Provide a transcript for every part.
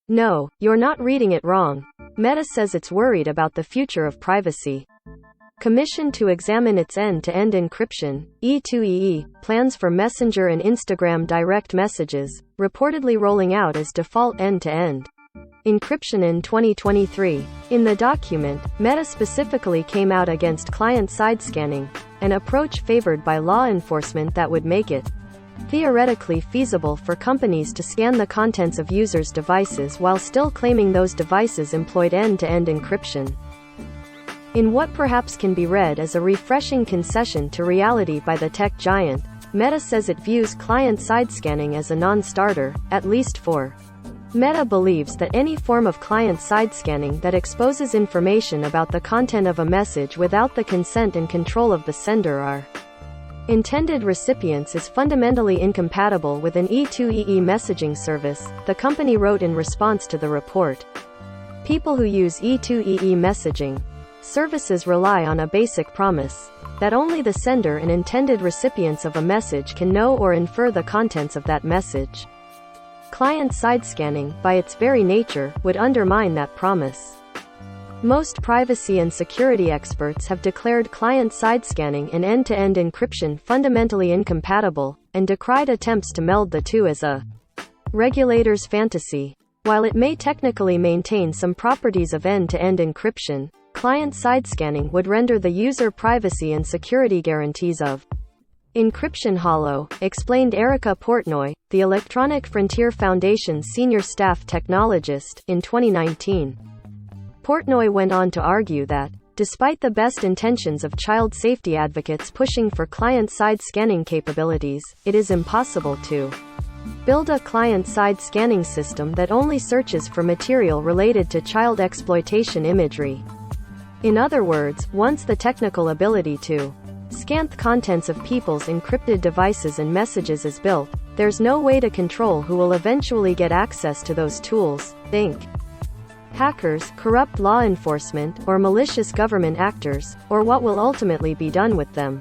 No, you're not reading it wrong. Meta says it's worried about the future of privacy. Commissioned to examine its end-to-end encryption, E2EE plans for Messenger and Instagram direct messages, reportedly rolling out as default end-to-end encryption in 2023. In the document, Meta specifically came out against client-side scanning, an approach favored by law enforcement that would make it theoretically feasible for companies to scan the contents of users' devices while still claiming those devices employed end-to-end encryption. In what perhaps can be read as a refreshing concession to reality by the tech giant, Meta says it views client-side scanning as a non-starter, at least for Meta believes that any form of client-side scanning that exposes information about the content of a message without the consent and control of the sender or intended recipients is fundamentally incompatible with an E2EE messaging service, the company wrote in response to the report. People who use E2EE messaging services rely on a basic promise that only the sender and intended recipients of a message can know or infer the contents of that message. Client-side scanning, by its very nature, would undermine that promise. Most privacy and security experts have declared client-side scanning and end-to-end encryption fundamentally incompatible, and decried attempts to meld the two as a regulator's fantasy. While it may technically maintain some properties of end-to-end encryption, client-side scanning would render the user privacy and security guarantees of encryption hollow, explained Erica Portnoy, the Electronic Frontier Foundation's senior staff technologist, in 2019. Portnoy went on to argue that, despite the best intentions of child safety advocates pushing for client-side scanning capabilities, it is impossible to build a client-side scanning system that only searches for material related to child exploitation imagery. In other words, once the technical ability to scan the contents of people's encrypted devices and messages is built, there's no way to control who will eventually get access to those tools. Think hackers, corrupt law enforcement, or malicious government actors, or what will ultimately be done with them.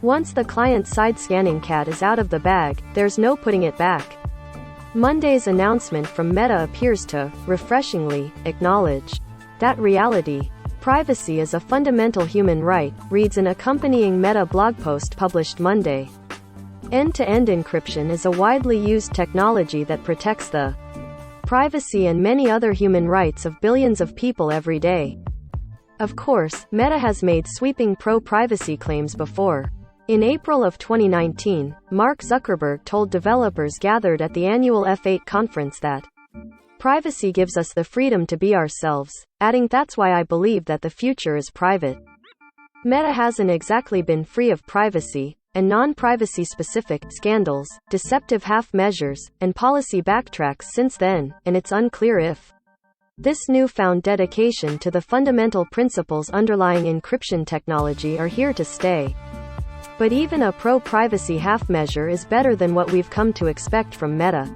Once the client-side scanning cat is out of the bag, there's no putting it back. Monday's announcement from Meta appears to, refreshingly, acknowledge that reality. Privacy is a fundamental human right, reads an accompanying Meta blog post published Monday. End-to-end encryption is a widely used technology that protects the privacy and many other human rights of billions of people every day. Of course, Meta has made sweeping pro-privacy claims before. In April of 2019, Mark Zuckerberg told developers gathered at the annual F8 conference that privacy gives us the freedom to be ourselves, adding, "That's why I believe that the future is private." Meta hasn't exactly been free of privacy and non-privacy specific scandals, deceptive half measures, and policy backtracks since then, and it's unclear if this newfound dedication to the fundamental principles underlying encryption technology are here to stay. But even a pro-privacy half measure is better than what we've come to expect from Meta.